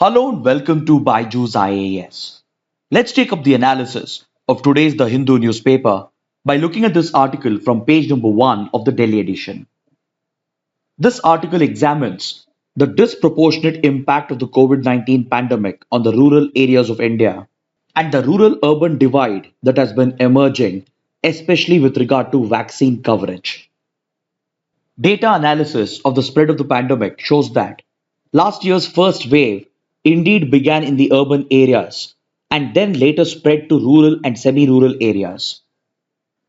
Hello and welcome to Byju's IAS. Let's take up the analysis of today's The Hindu newspaper by looking at this article from page number 1 of the Delhi edition. This article examines the disproportionate impact of the COVID-19 pandemic on the rural areas of India and the rural-urban divide that has been emerging, especially with regard to vaccine coverage. Data analysis of the spread of the pandemic shows that last year's first wave indeed began in the urban areas and then later spread to rural and semi rural areas.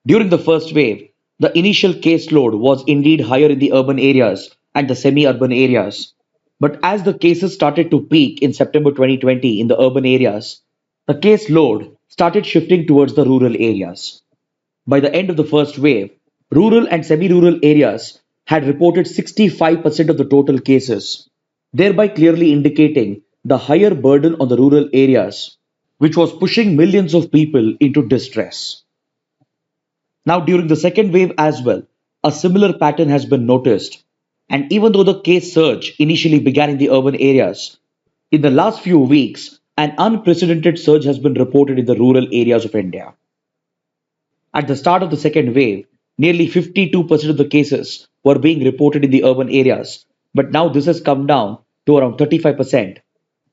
During the first wave, the initial caseload was indeed higher in the urban areas and the semi urban areas. But as the cases started to peak in September 2020 in the urban areas, the caseload started shifting towards the rural areas. By the end of the first wave, rural and semi rural areas had reported 65% of the total cases, thereby clearly indicating the higher burden on the rural areas, which was pushing millions of people into distress. Now, during the second wave as well, a similar pattern has been noticed. And even though the case surge initially began in the urban areas, in the last few weeks, an unprecedented surge has been reported in the rural areas of India. At the start of the second wave, nearly 52% of the cases were being reported in the urban areas, but now this has come down to around 35%,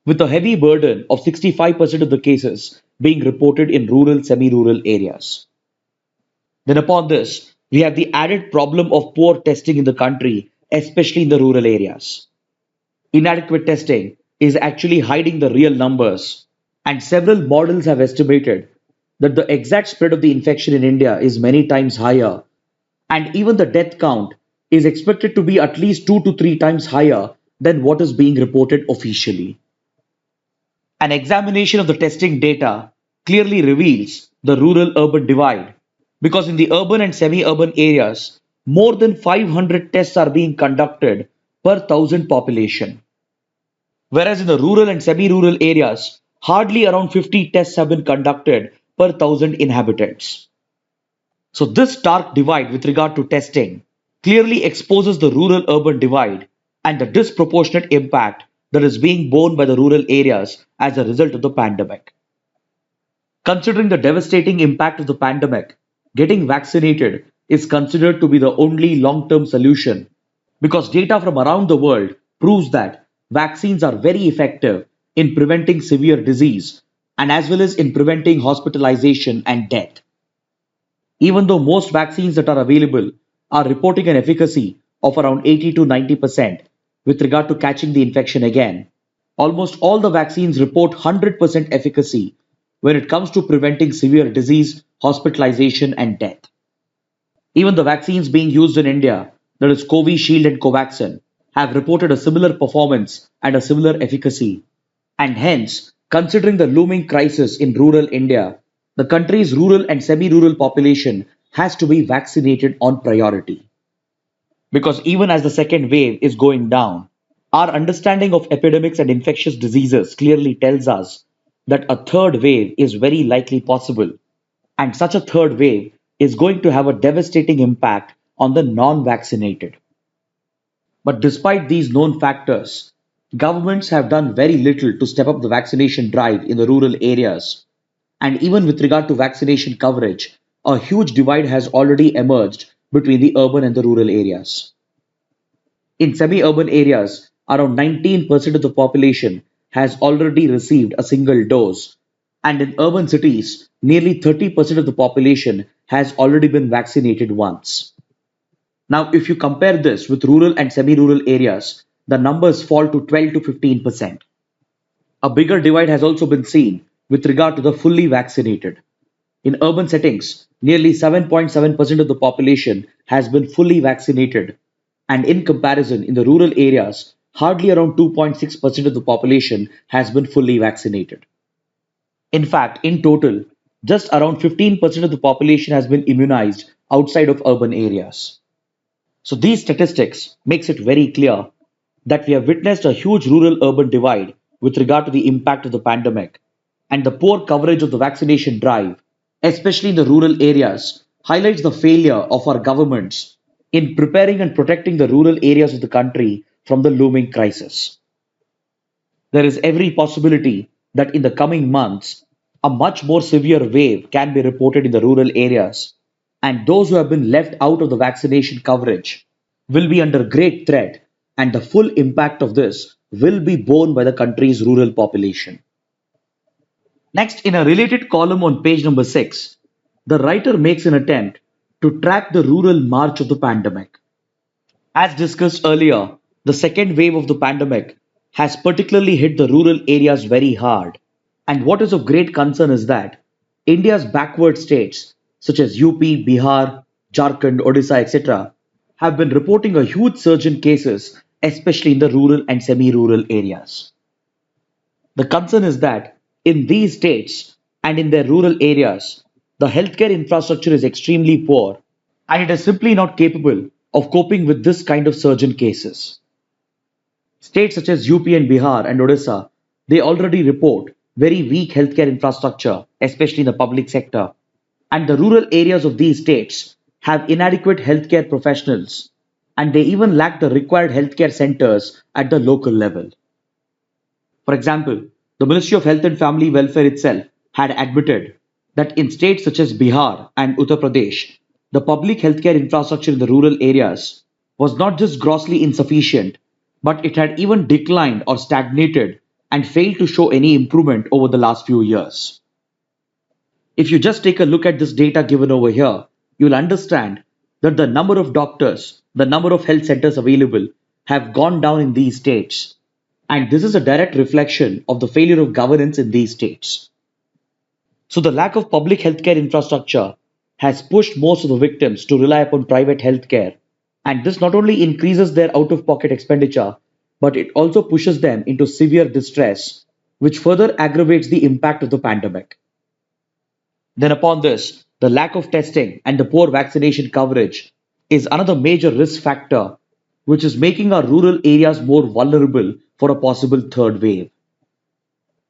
with a heavy burden of 65% of the cases being reported in rural, semi rural areas. Then, upon this, we have the added problem of poor testing in the country, especially in the rural areas. Inadequate testing is actually hiding the real numbers, and several models have estimated that the exact spread of the infection in India is many times higher, and even the death count is expected to be at least 2 to 3 times higher than what is being reported officially. An examination of the testing data clearly reveals the rural urban divide because in the urban and semi urban areas, more than 500 tests are being conducted per thousand population. Whereas in the rural and semi rural areas, hardly around 50 tests have been conducted per thousand inhabitants. So, this stark divide with regard to testing clearly exposes the rural urban divide and the disproportionate impact that is being borne by the rural areas as a result of the pandemic. Considering the devastating impact of the pandemic, getting vaccinated is considered to be the only long term solution because data from around the world proves that vaccines are very effective in preventing severe disease and as well as in preventing hospitalization and death. Even though most vaccines that are available are reporting an efficacy of around 80 to 90% with regard to catching the infection again, almost all the vaccines report 100% efficacy when it comes to preventing severe disease, hospitalization, and death. Even the vaccines being used in India, that is Covishield and Covaxin, have reported a similar performance and a similar efficacy. And hence, considering the looming crisis in rural India, the country's rural and semi rural population has to be vaccinated on priority. Because even as the second wave is going down, our understanding of epidemics and infectious diseases clearly tells us that a third wave is very likely possible, and such a third wave is going to have a devastating impact on the non vaccinated. But despite these known factors, governments have done very little to step up the vaccination drive in the rural areas. And even with regard to vaccination coverage, a huge divide has already emerged between the urban and the rural areas. In semi urban areas, around 19% of the population has already received a single dose, and in urban cities, nearly 30% of the population has already been vaccinated once. Now, if you compare this with rural and semi rural areas, the numbers fall to 12 to 15%. A bigger divide has also been seen with regard to the fully vaccinated. In urban settings, nearly 7.7% of the population has been fully vaccinated, and in comparison, in the rural areas, hardly around 2.6% of the population has been fully vaccinated. In fact, in total, just around 15% of the population has been immunized outside of urban areas. So these statistics makes it very clear that we have witnessed a huge rural urban divide with regard to the impact of the pandemic, and the poor coverage of the vaccination drive, especially in the rural areas, highlights the failure of our governments in preparing and protecting the rural areas of the country from the looming crisis. there is every possibility that in the coming months, a much more severe wave can be reported in the rural areas, and those who have been left out of the vaccination coverage will be under great threat, and the full impact of this will be borne by the country's rural population. Next, in a related column on page number 6, the writer makes an attempt to track the rural march of the pandemic. As discussed earlier, the second wave of the pandemic has particularly hit the rural areas very hard. And what is of great concern is that India's backward states, such as UP, Bihar, Jharkhand, Odisha, etc., have been reporting a huge surge in cases, especially in the rural and semi rural areas. The concern is that in these states and in their rural areas, the healthcare infrastructure is extremely poor and it is simply not capable of coping with this kind of surge in cases. States such as UP and Bihar and Odisha, they already report very weak healthcare infrastructure, especially in the public sector. And the rural areas of these states have inadequate healthcare professionals, and they even lack the required healthcare centers at the local level. For example, the Ministry of Health and Family Welfare itself had admitted that in states such as Bihar and Uttar Pradesh, the public healthcare infrastructure in the rural areas was not just grossly insufficient, but it had even declined or stagnated and failed to show any improvement over the last few years. If you just take a look at this data given over here, you'll understand that the number of doctors, the number of health centers available have gone down in these states. And this is a direct reflection of the failure of governance in these states. So the lack of public healthcare infrastructure has pushed most of the victims to rely upon private healthcare. And this not only increases their out of pocket expenditure, but it also pushes them into severe distress, which further aggravates the impact of the pandemic. Then, upon this, the lack of testing and the poor vaccination coverage is another major risk factor, which is making our rural areas more vulnerable for a possible third wave.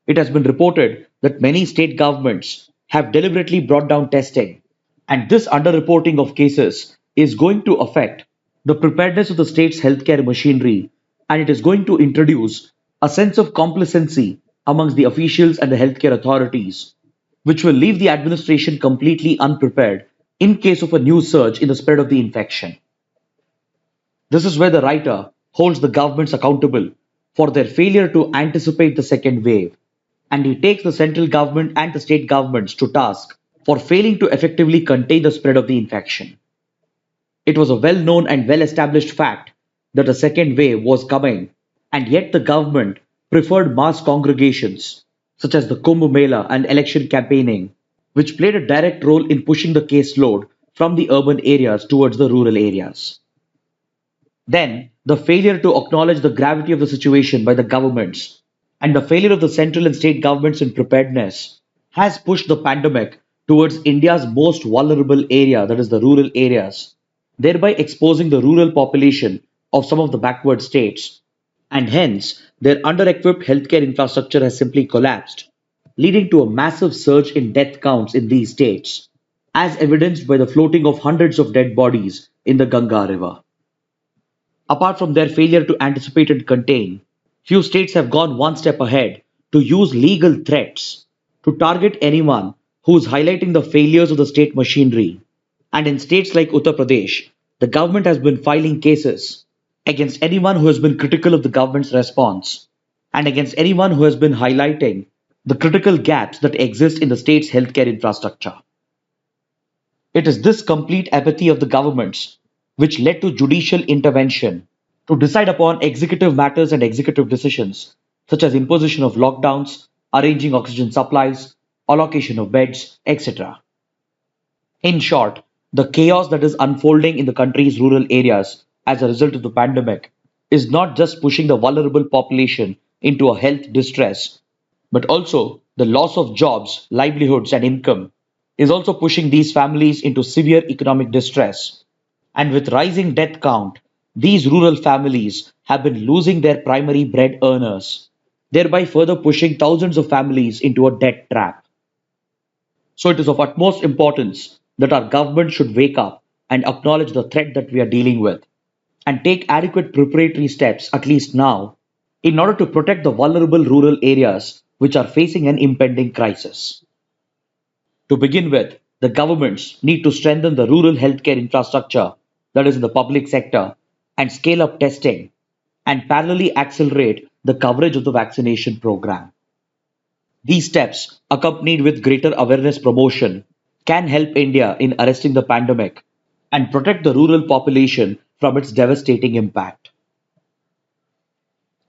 It has been reported that many state governments have deliberately brought down testing, and this underreporting of cases is going to affect the preparedness of the state's healthcare machinery, and it is going to introduce a sense of complacency amongst the officials and the healthcare authorities, which will leave the administration completely unprepared in case of a new surge in the spread of the infection. This is where the writer holds the governments accountable for their failure to anticipate the second wave, and he takes the central government and the state governments to task for failing to effectively contain the spread of the infection. It was a well known and well established fact that a second wave was coming, and yet the government preferred mass congregations such as the Kumbh Mela and election campaigning, which played a direct role in pushing the caseload from the urban areas towards the rural areas. Then, the failure to acknowledge the gravity of the situation by the governments and the failure of the central and state governments in preparedness has pushed the pandemic towards India's most vulnerable area, that is, the rural areas, thereby exposing the rural population of some of the backward states, and hence their under-equipped healthcare infrastructure has simply collapsed, leading to a massive surge in death counts in these states, as evidenced by the floating of hundreds of dead bodies in the Ganga River. Apart from their failure to anticipate and contain, few states have gone one step ahead to use legal threats to target anyone who is highlighting the failures of the state machinery. And in states like Uttar Pradesh, the government has been filing cases against anyone who has been critical of the government's response and against anyone who has been highlighting the critical gaps that exist in the state's healthcare infrastructure. It is this complete apathy of the governments which led to judicial intervention to decide upon executive matters and executive decisions, such as imposition of lockdowns, arranging oxygen supplies, allocation of beds, etc. In short, the chaos that is unfolding in the country's rural areas as a result of the pandemic is not just pushing the vulnerable population into a health distress, but also the loss of jobs, livelihoods, and income is also pushing these families into severe economic distress. And with rising death count, these rural families have been losing their primary bread earners, thereby further pushing thousands of families into a debt trap. So it is of utmost importance that our government should wake up and acknowledge the threat that we are dealing with and take adequate preparatory steps, at least now, in order to protect the vulnerable rural areas which are facing an impending crisis. To begin with, the governments need to strengthen the rural healthcare infrastructure, that is in the public sector, and scale up testing and parallelly accelerate the coverage of the vaccination program. These steps, accompanied with greater awareness promotion, can help India in arresting the pandemic and protect the rural population from its devastating impact.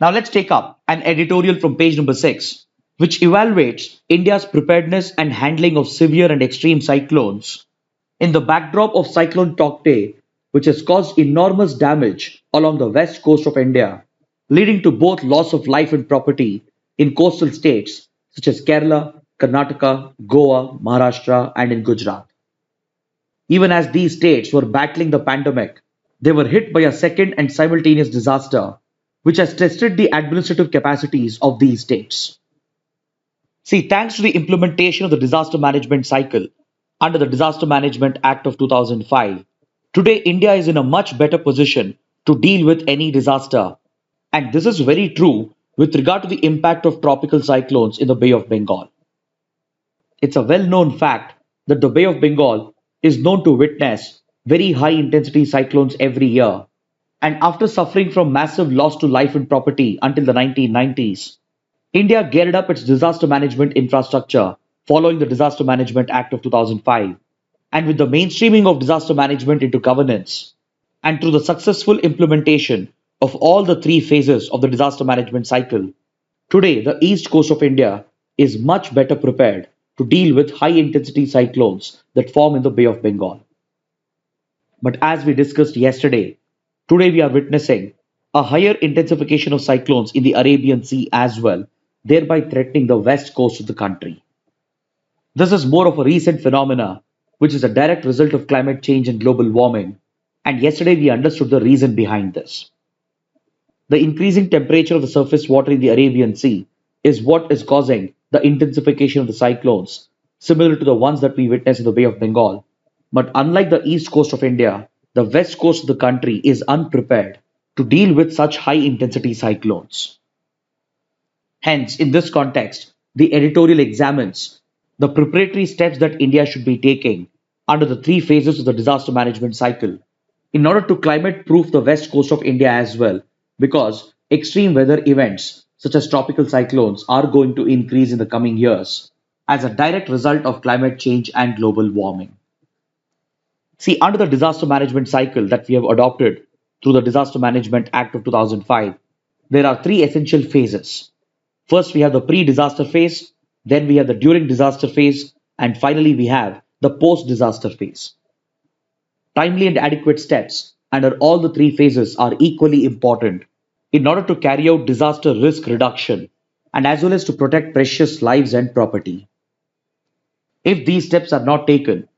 Now let's take up an editorial from page number 6, which evaluates India's preparedness and handling of severe and extreme cyclones in the backdrop of Cyclone Tauktae, which has caused enormous damage along the west coast of India, leading to both loss of life and property in coastal states such as Kerala, Karnataka, Goa, Maharashtra, and in Gujarat. Even as these states were battling the pandemic, they were hit by a second and simultaneous disaster, which has tested the administrative capacities of these states. See, thanks to the implementation of the disaster management cycle under the Disaster Management Act of 2005, today India is in a much better position to deal with any disaster. And this is very true with regard to the impact of tropical cyclones in the Bay of Bengal. It's a well known fact that the Bay of Bengal is known to witness very high intensity cyclones every year. And after suffering from massive loss to life and property until the 1990s, India geared up its disaster management infrastructure following the Disaster Management Act of 2005. And with the mainstreaming of disaster management into governance, and through the successful implementation of all the three phases of the disaster management cycle, today the east coast of India is much better prepared to deal with high intensity cyclones that form in the Bay of Bengal. But as we discussed yesterday, today we are witnessing a higher intensification of cyclones in the Arabian Sea as well, thereby threatening the west coast of the country. This is more of a recent phenomena, which is a direct result of climate change and global warming, and yesterday we understood the reason behind this. The increasing temperature of the surface water in the Arabian Sea is what is causing the intensification of the cyclones, similar to the ones that we witness in the Bay of Bengal. But unlike the east coast of India, the west coast of the country is unprepared to deal with such high intensity cyclones. Hence, in this context, the editorial examines the preparatory steps that India should be taking under the three phases of the disaster management cycle in order to climate proof the west coast of India as well, because extreme weather events such as tropical cyclones are going to increase in the coming years as a direct result of climate change and global warming. See, under the disaster management cycle that we have adopted through the Disaster Management Act of 2005, there are three essential phases. First, we have the pre disaster phase, then we have the during disaster phase, and finally, we have the post disaster phase. Timely and adequate steps under all the three phases are equally important in order to carry out disaster risk reduction and as well as to protect precious lives and property. If these steps are not taken,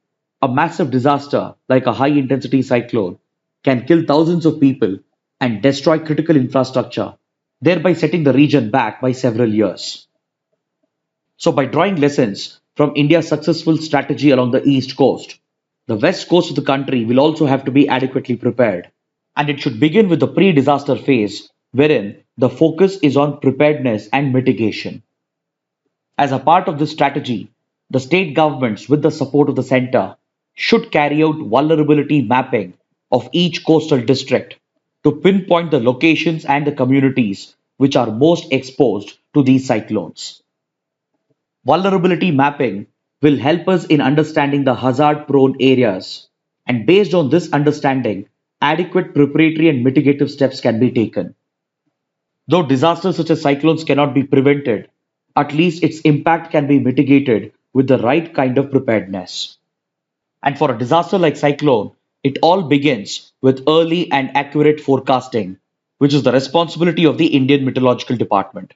a massive disaster like a high intensity cyclone can kill thousands of people and destroy critical infrastructure, thereby setting the region back by several years. So, by drawing lessons from India's successful strategy along the east coast, the west coast of the country will also have to be adequately prepared. And it should begin with the pre disaster phase, wherein the focus is on preparedness and mitigation. As a part of this strategy, the state governments, with the support of the center, should carry out vulnerability mapping of each coastal district to pinpoint the locations and the communities which are most exposed to these cyclones. Vulnerability mapping will help us in understanding the hazard prone areas, and based on this understanding, adequate preparatory and mitigative steps can be taken. Though disasters such as cyclones cannot be prevented, at least its impact can be mitigated with the right kind of preparedness. And for a disaster like cyclone, it all begins with early and accurate forecasting, which is the responsibility of the Indian Meteorological Department.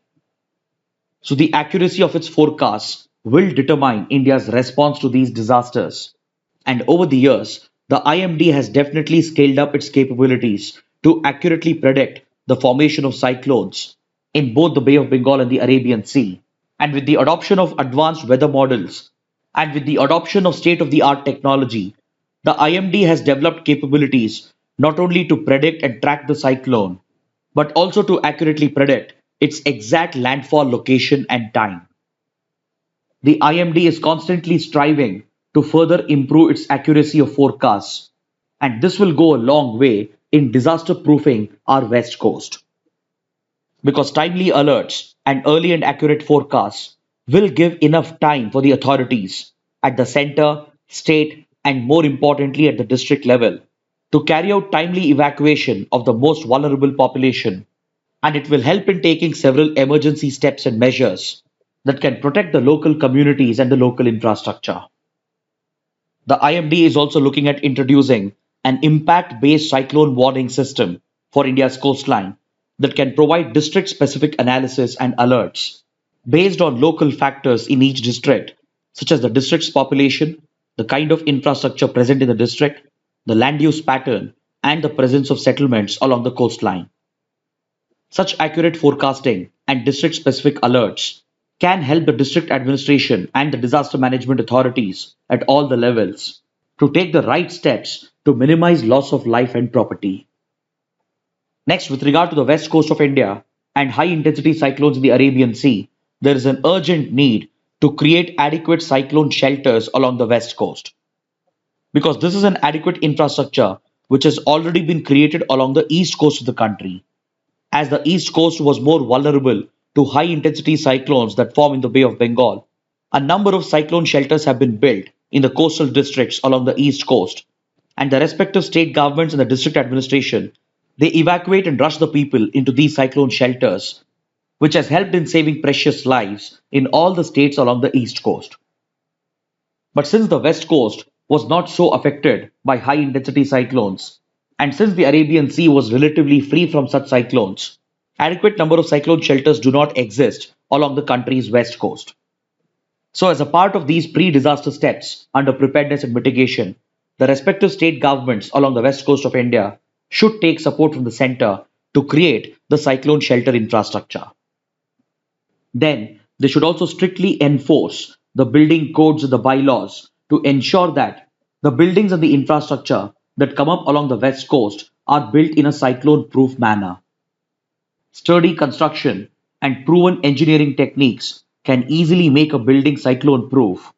So the accuracy of its forecasts will determine India's response to these disasters. And over the years, the IMD has definitely scaled up its capabilities to accurately predict the formation of cyclones in both the Bay of Bengal and the Arabian Sea. And with the adoption of advanced weather models and with the adoption of state of the art technology, the IMD has developed capabilities not only to predict and track the cyclone, but also to accurately predict its exact landfall location and time. The IMD is constantly striving to further improve its accuracy of forecasts, and this will go a long way in disaster proofing our West Coast. Because timely alerts and early and accurate forecasts will give enough time for the authorities at the center, state, and more importantly at the district level to carry out timely evacuation of the most vulnerable population, and it will help in taking several emergency steps and measures that can protect the local communities and the local infrastructure. The IMD is also looking at introducing an impact based cyclone warning system for India's coastline that can provide district specific analysis and alerts based on local factors in each district, such as the district's population, the kind of infrastructure present in the district, the land use pattern, and the presence of settlements along the coastline. Such accurate forecasting and district specific alerts can help the district administration and the disaster management authorities at all the levels to take the right steps to minimize loss of life and property. Next, with regard to the west coast of India and high intensity cyclones in the Arabian Sea, there is an urgent need to create adequate cyclone shelters along the west coast. Because this is an adequate infrastructure which has already been created along the east coast of the country, as the east coast was more vulnerable to high intensity cyclones that form in the Bay of Bengal. A number of cyclone shelters have been built in the coastal districts along the east coast, and the respective state governments and the district administration they evacuate and rush the people into these cyclone shelters, which has helped in saving precious lives in all the states along the east coast. But since the west coast was not so affected by high intensity cyclones, and since the Arabian Sea was relatively free from such cyclones, adequate number of cyclone shelters do not exist along the country's west coast. So, as a part of these pre disaster steps under preparedness and mitigation, the respective state governments along the west coast of India should take support from the center to create the cyclone shelter infrastructure. Then, they should also strictly enforce the building codes and the bylaws to ensure that the buildings and the infrastructure that come up along the west coast are built in a cyclone proof manner. Sturdy construction and proven engineering techniques can easily make a building cyclone proof,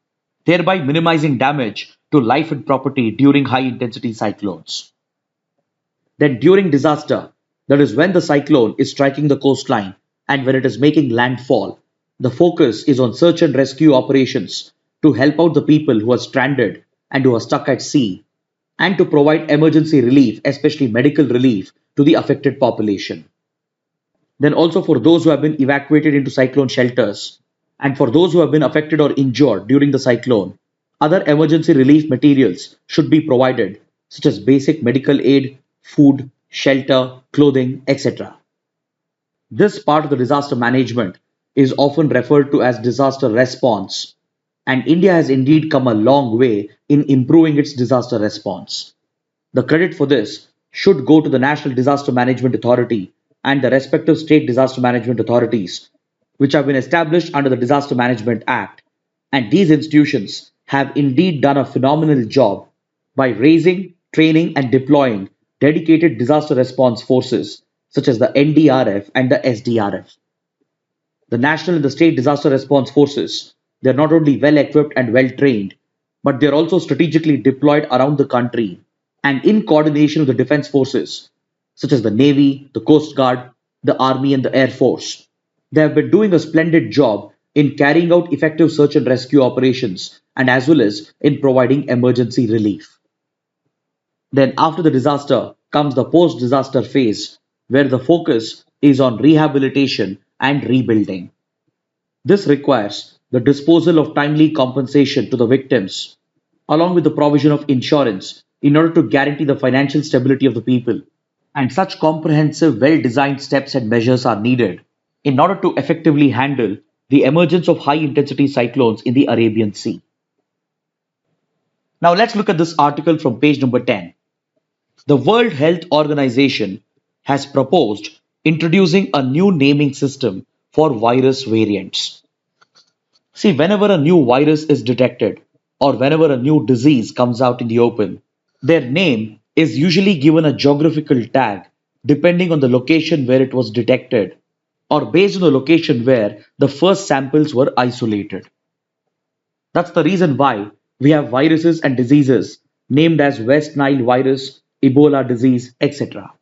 thereby minimizing damage to life and property during high intensity cyclones. Then, during disaster, that is when the cyclone is striking the coastline and when it is making landfall, the focus is on search and rescue operations to help out the people who are stranded and who are stuck at sea, and to provide emergency relief, especially medical relief, to the affected population. Then, also for those who have been evacuated into cyclone shelters, and for those who have been affected or injured during the cyclone, other emergency relief materials should be provided, such as basic medical aid, food, shelter, clothing, etc. This part of the disaster management is often referred to as disaster response, and India has indeed come a long way in improving its disaster response. The credit for this should go to the National Disaster Management Authority and the respective state disaster management authorities, which have been established under the Disaster Management Act, and these institutions have indeed done a phenomenal job by raising, training, and deploying dedicated disaster response forces such as the NDRF and the SDRF. The national and the state disaster response forces, they're not only well equipped and well trained, but they're also strategically deployed around the country and in coordination with the defense forces such as the Navy, the Coast Guard, the Army, and the Air Force. They have been doing a splendid job in carrying out effective search and rescue operations and as well as in providing emergency relief. Then, after the disaster, comes the post disaster phase, where the focus is on rehabilitation and rebuilding. This requires the disposal of timely compensation to the victims, along with the provision of insurance in order to guarantee the financial stability of the people. And such comprehensive, well designed steps and measures are needed in order to effectively handle the emergence of high intensity cyclones in the Arabian Sea. Now, let's look at this article from page number 10. The World Health Organization has proposed introducing a new naming system for virus variants. See, whenever a new virus is detected or whenever a new disease comes out in the open, their name is usually given a geographical tag depending on the location where it was detected or based on the location where the first samples were isolated. That's the reason why we have viruses and diseases named as West Nile virus, Ebola disease, etc.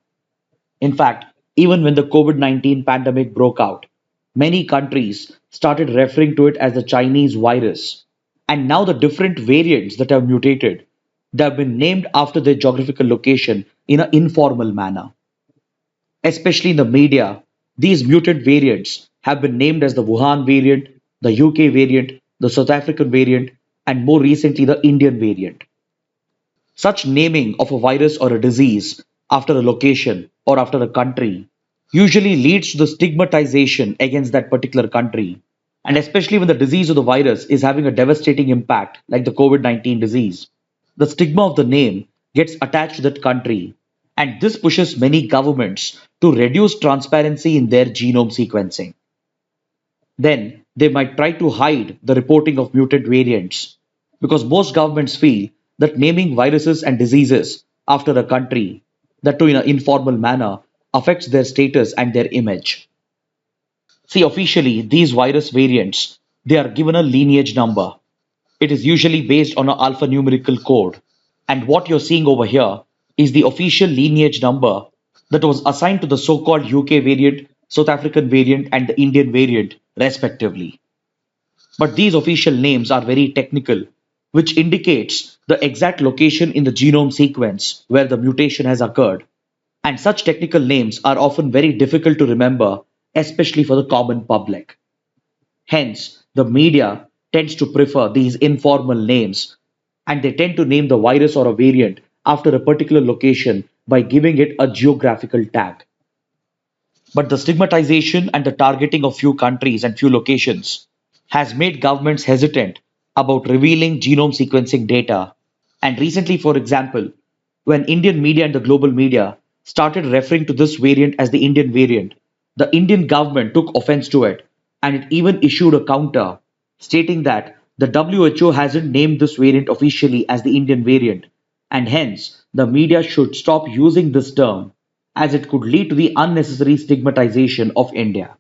In fact, even when the COVID-19 pandemic broke out, many countries started referring to it as the Chinese virus. And now the different variants that have mutated, they have been named after their geographical location in an informal manner. Especially in the media, these mutant variants have been named as the Wuhan variant, the UK variant, the South African variant, and more recently the Indian variant. Such naming of a virus or a disease after a location or after a country usually leads to the stigmatization against that particular country, and especially when the disease or the virus is having a devastating impact, like the COVID 19 disease. The stigma of the name gets attached to that country, and this pushes many governments to reduce transparency in their genome sequencing. Then they might try to hide the reporting of mutant variants because most governments feel that naming viruses and diseases after a country, that too in an informal manner, affects their status and their image. See, officially, these virus variants, they are given a lineage number. It is usually based on an alphanumerical code. And what you're seeing over here is the official lineage number that was assigned to the so-called UK variant, South African variant, and the Indian variant, respectively. But these official names are very technical, which indicates the exact location in the genome sequence where the mutation has occurred. And such technical names are often very difficult to remember, especially for the common public. Hence, the media tends to prefer these informal names, and they tend to name the virus or a variant after a particular location by giving it a geographical tag. But the stigmatization and the targeting of few countries and few locations has made governments hesitant about revealing genome sequencing data. And recently, for example, when Indian media and the global media started referring to this variant as the Indian variant, the Indian government took offense to it, and it even issued a counter stating that the WHO hasn't named this variant officially as the Indian variant, and hence the media should stop using this term as it could lead to the unnecessary stigmatization of India.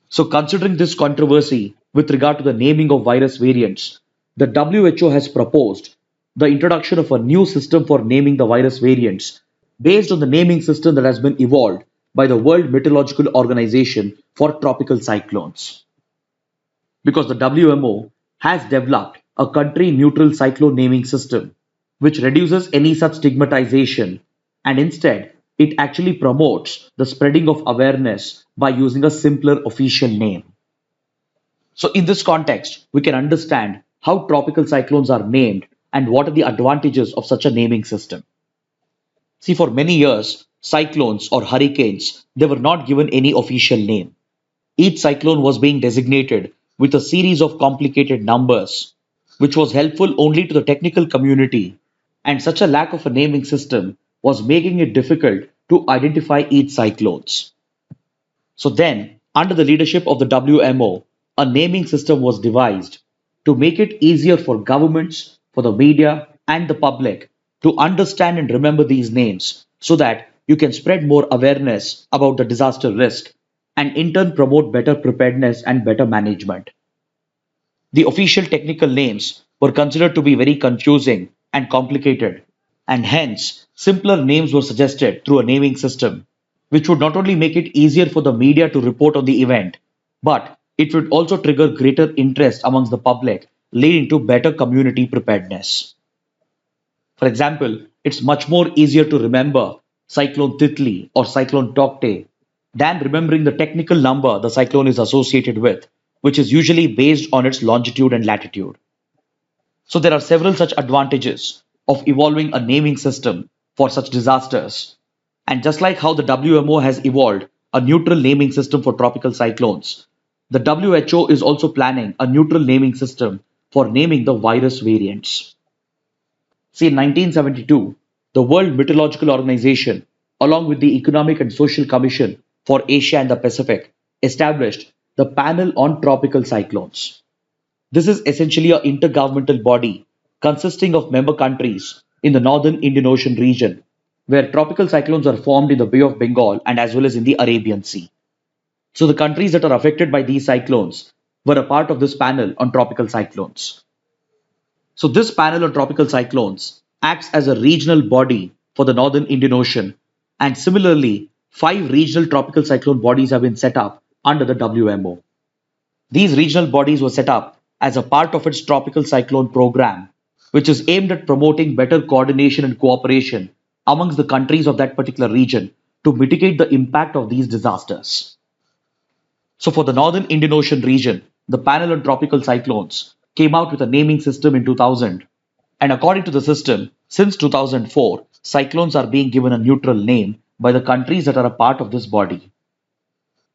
So, considering this controversy with regard to the naming of virus variants, the WHO has proposed the introduction of a new system for naming the virus variants based on the naming system that has been evolved by the World Meteorological Organization for tropical cyclones. Because the WMO has developed a country neutral cyclone naming system which reduces any such stigmatization, and instead it actually promotes the spreading of awareness by using a simpler official name. So, in this context, we can understand how tropical cyclones are named and what are the advantages of such a naming system. See, for many years, cyclones or hurricanes, they were not given any official name. Each cyclone was being designated with a series of complicated numbers, which was helpful only to the technical community, and such a lack of a naming system was making it difficult to identify each cyclones. So then, under the leadership of the WMO, a naming system was devised to make it easier for governments, for the media, and the public to understand and remember these names so that you can spread more awareness about the disaster risk and in turn promote better preparedness and better management. The official technical names were considered to be very confusing and complicated, and hence simpler names were suggested through a naming system, which would not only make it easier for the media to report on the event, but it would also trigger greater interest amongst the public, leading to better community preparedness. For example, it's much more easier to remember Cyclone Titli or Cyclone Tokte than remembering the technical number the cyclone is associated with, which is usually based on its longitude and latitude. So there are several such advantages of evolving a naming system for such disasters. And just like how the WMO has evolved a neutral naming system for tropical cyclones, the WHO is also planning a neutral naming system for naming the virus variants. See, in 1972, the World Meteorological Organization, along with the Economic and Social Commission for Asia and the Pacific, established the Panel on Tropical Cyclones. This is essentially an intergovernmental body consisting of member countries in the northern Indian Ocean region, where tropical cyclones are formed in the Bay of Bengal and as well as in the Arabian Sea. So the countries that are affected by these cyclones were a part of this panel on tropical cyclones. So this panel on tropical cyclones acts as a regional body for the northern Indian Ocean, and similarly, 5 regional tropical cyclone bodies have been set up under the WMO. These regional bodies were set up as a part of its tropical cyclone program, which is aimed at promoting better coordination and cooperation amongst the countries of that particular region to mitigate the impact of these disasters. So, for the northern Indian Ocean region, the panel on tropical cyclones came out with a naming system in 2000. And according to the system, since 2004, cyclones are being given a neutral name by the countries that are a part of this body.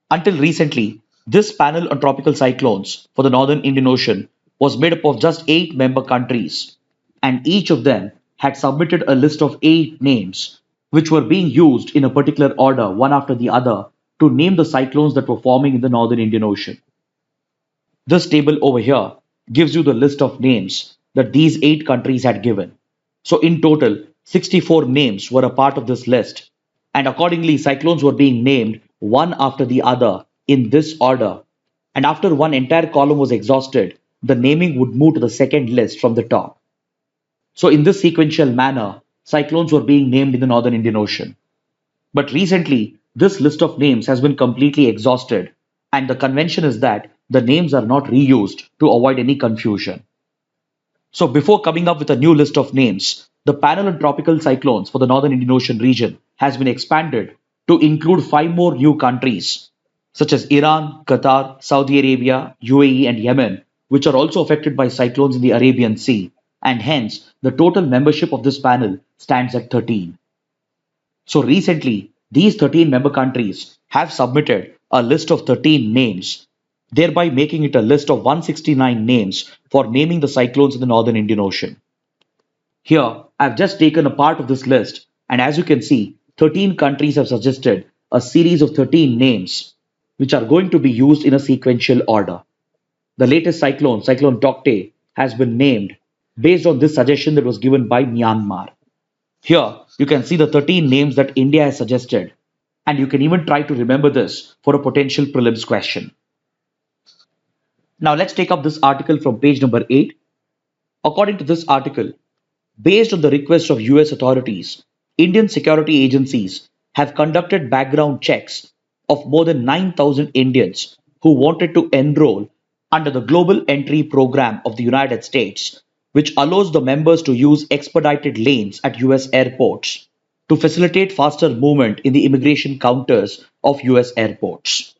Until recently, this panel on tropical cyclones for the northern Indian Ocean was made up of just 8 member countries, and each of them had submitted a list of 8 names, which were being used in a particular order, one after the other, to name the cyclones that were forming in the northern Indian Ocean. This table over here gives you the list of names that these 8 countries had given. So, in total, 64 names were a part of this list, and accordingly, cyclones were being named one after the other in this order. And after one entire column was exhausted, the naming would move to the second list from the top. So, in this sequential manner, cyclones were being named in the northern Indian Ocean. But recently, this list of names has been completely exhausted, and the convention is that the names are not reused to avoid any confusion. So, before coming up with a new list of names, the panel on tropical cyclones for the northern Indian Ocean region has been expanded to include 5 more new countries, such as Iran, Qatar, Saudi Arabia, UAE, and Yemen, which are also affected by cyclones in the Arabian Sea, and hence the total membership of this panel stands at 13. So recently, these 13 member countries have submitted a list of 13 names, thereby making it a list of 169 names for naming the cyclones in the northern Indian Ocean. Here, I've just taken a part of this list, and as you can see, 13 countries have suggested a series of 13 names, which are going to be used in a sequential order. The latest cyclone, Cyclone Tauktae, has been named based on this suggestion that was given by Myanmar. Here, you can see the 13 names that India has suggested, and you can even try to remember this for a potential prelims question. Now, let's take up this article from page number 8. According to this article, based on the request of US authorities, Indian security agencies have conducted background checks of more than 9,000 Indians who wanted to enroll under the Global Entry Program of the United States, which allows the members to use expedited lanes at US airports to facilitate faster movement in the immigration counters of US airports.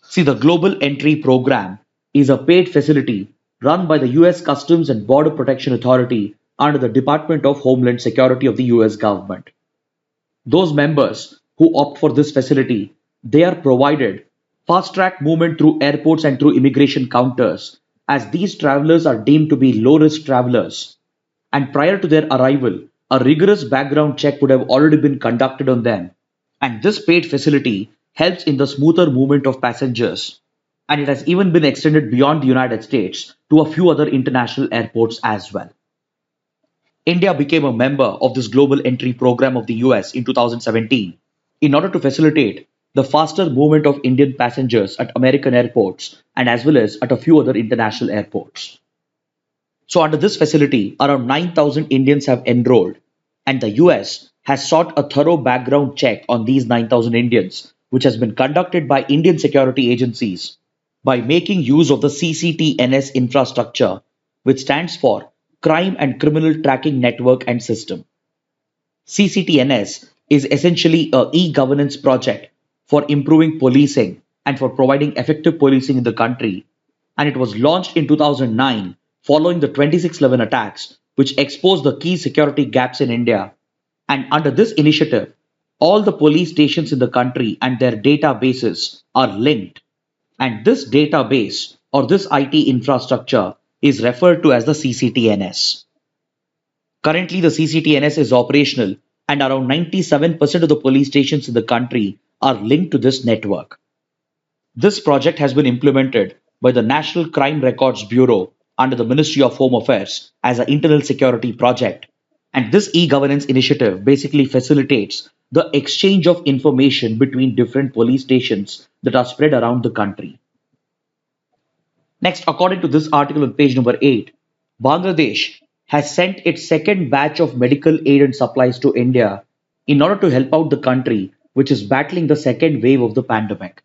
See, the Global Entry Program is a paid facility run by the US Customs and Border Protection Authority under the Department of Homeland Security of the US government. Those members who opt for this facility, they are provided fast-track movement through airports and through immigration counters, as these travelers are deemed to be low-risk travelers. And prior to their arrival, a rigorous background check would have already been conducted on them. And this paid facility helps in the smoother movement of passengers. And it has even been extended beyond the United States to a few other international airports as well. India became a member of this Global Entry Program of the US in 2017 in order to facilitate the faster movement of Indian passengers at American airports and as well as at a few other international airports. So under this facility, around 9,000 Indians have enrolled, and the US has sought a thorough background check on these 9,000 Indians, which has been conducted by Indian security agencies by making use of the CCTNS infrastructure, which stands for Crime and Criminal Tracking Network and System. CCTNS is essentially a e-governance project for improving policing and for providing effective policing in the country, and it was launched in 2009 following the 26/11 attacks, which exposed the key security gaps in India. And under this initiative, all the police stations in the country and their databases are linked. And this database or this IT infrastructure is referred to as the CCTNS. Currently, the CCTNS is operational, and around 97% of the police stations in the country are linked to this network. This project has been implemented by the National Crime Records Bureau under the Ministry of Home Affairs as an internal security project. And this e-governance initiative basically facilitates the exchange of information between different police stations that are spread around the country. Next, according to this article on page number 8, Bangladesh has sent its second batch of medical aid and supplies to India in order to help out the country, which is battling the second wave of the pandemic.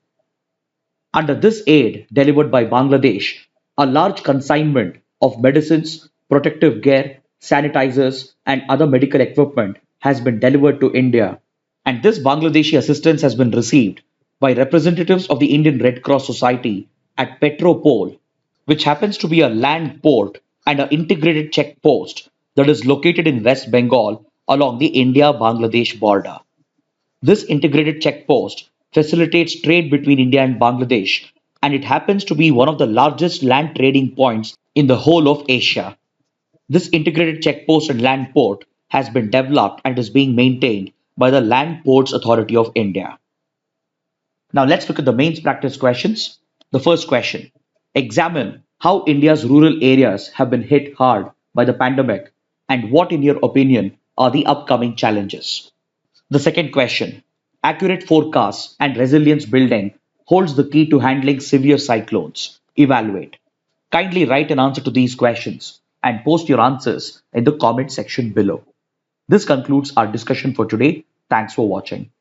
Under this aid delivered by Bangladesh, a large consignment of medicines, protective gear, sanitizers, and other medical equipment has been delivered to India. And this Bangladeshi assistance has been received by representatives of the Indian Red Cross Society at Petropol, which happens to be a land port and an integrated check post that is located in West Bengal along the India Bangladesh border. This integrated check post facilitates trade between India and Bangladesh, and it happens to be one of the largest land trading points in the whole of Asia. This integrated check post and land port has been developed and is being maintained by the Land Ports Authority of India. Now let's look at the mains practice questions. The first question: examine how India's rural areas have been hit hard by the pandemic and what, in your opinion, are the upcoming challenges. The second question: accurate forecasts and resilience building holds the key to handling severe cyclones. Evaluate. Kindly write an answer to these questions and post your answers in the comment section below. This concludes our discussion for today. Thanks for watching.